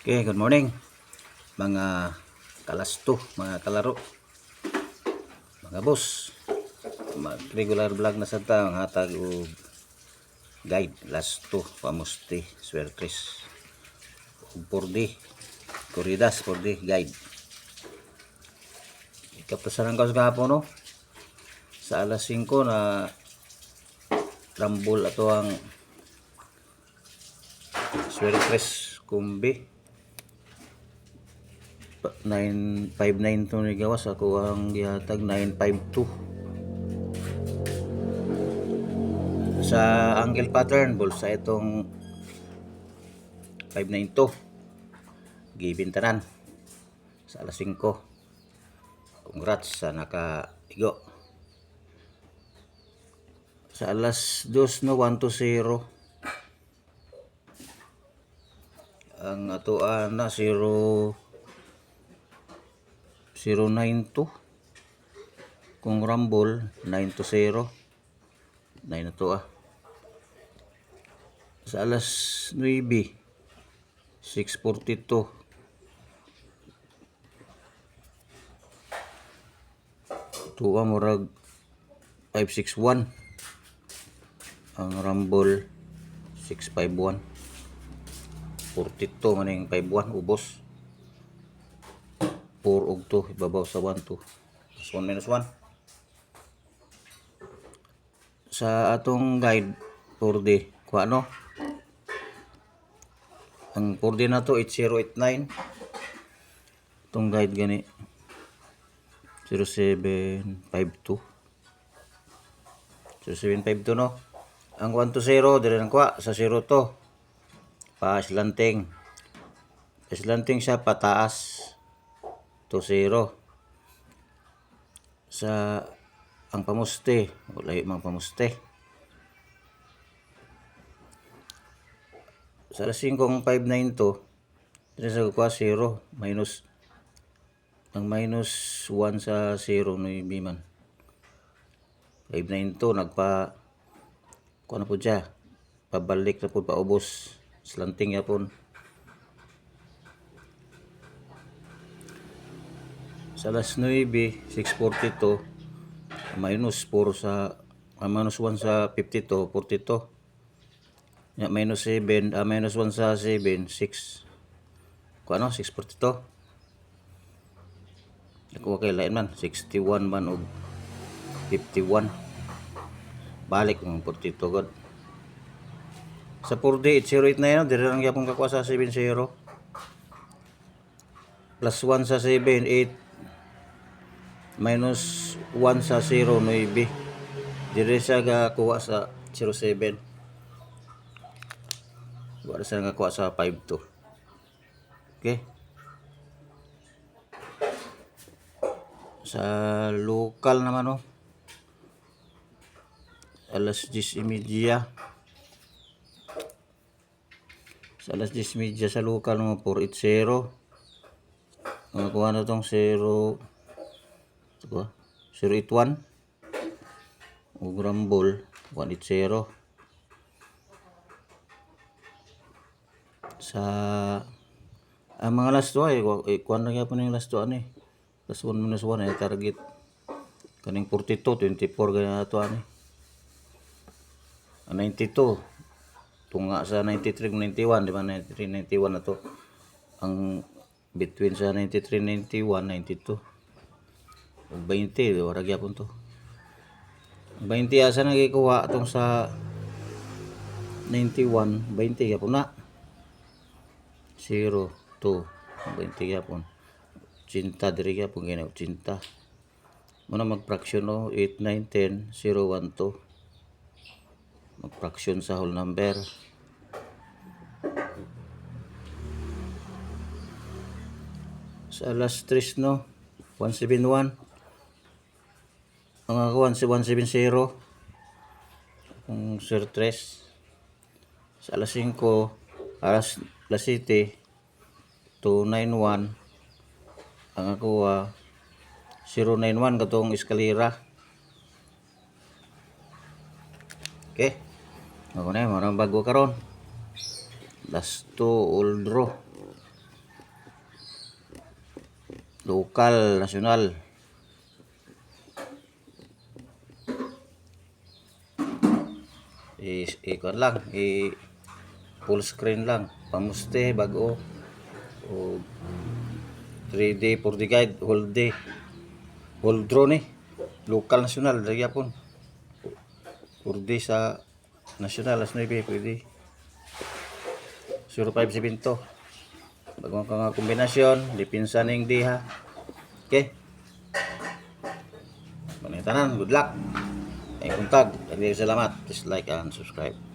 Okay, good morning mga kalasto, mga kalaro, mga boss. Mag regular vlog na sa ta ang hatag og guide lasto pamusti swertres ug 4D corridas 4D guide. Ikapasaran ko sa gahapon no. Sa alas 5 na rambol ato ang swertres kumbi 959 ni gawas ako ang gihatag 952 sa angle pattern bulsa itong 592 gibintanan sa alas 5. Congrats sa nakaigo. Sa alas 2 no 120 ang atoan na 092 kung rumble 920 9 na to sa alas 9 642 tuwa murag 561 ang rumble 651 42 maning 51 ubos 4 og 2 ibabaw sa 1 2 1 minus 1 sa atong guide 4D kuha no ang 4D na to 8089 itong guide gani 0752 0752 no ang 120 dire nang kuha sa 0 to slanting siya pataas to 0 sa ang pamuste wala mang pamuste sa alas 5 ang 59 to dire sa kuha 0 minus ang minus 1 sa 0 no ibiman 59 to nagpa kuha na po siya pabalik na po paubos slanting yapon sa alas 9 642 minus 4 sa minus 1 sa 52 42 ya minus 7 minus 1 sa 7 6 kuha no 642 ako kay lain man 61 man og 51 balik ng 42 god sa 4D 8089 no dire lang gyapon kakuha sa 70 plus 1 sa 7 8 minus 1 sa 0 9 dire siya gakuha sa 07 wala siya gakuha sa 52 okay sa local naman no alas 10:30 sa alas 10:30 sa local no 480 kuha na tong 0 081 ug rumble 180 sa ang mga last 2 kuha na gyapon yung last 2 ani plus 1 minus 1 ay target kaning 42 24 ganyan ato ani 92 tunga sa 93 91 di ba 93 91 na to ang between sa 93 91 92 ug 20 wala gyapon to 20 asa na gikuha atong sa 91 20 gyapon na 0 2 20 gyapon cinta diri gyapon gina cinta muna mag-fraction no 8 9 10 0 1 2 mag-fraction sa whole number sa alas 3 no 171 ang ako 170 ang sir 3 sa alas 5 alas 7 291 ang ako 091 katong eskalera okay ako na marang bago karon last 2 all draw Lokal, nasyonal. Ikon lang, full screen lang. Pamuste, bago. O 3D, 4D guide, whole day. Whole drone Lokal, nasyonal, lagyan po. 4D sa nasyonal, as 9, pwede. 0572. Bagong ka nga kombinasyon, dipinsa ning di ha. Okay. Manitanan, good luck. Ay kuntag, salamat. Please like and subscribe.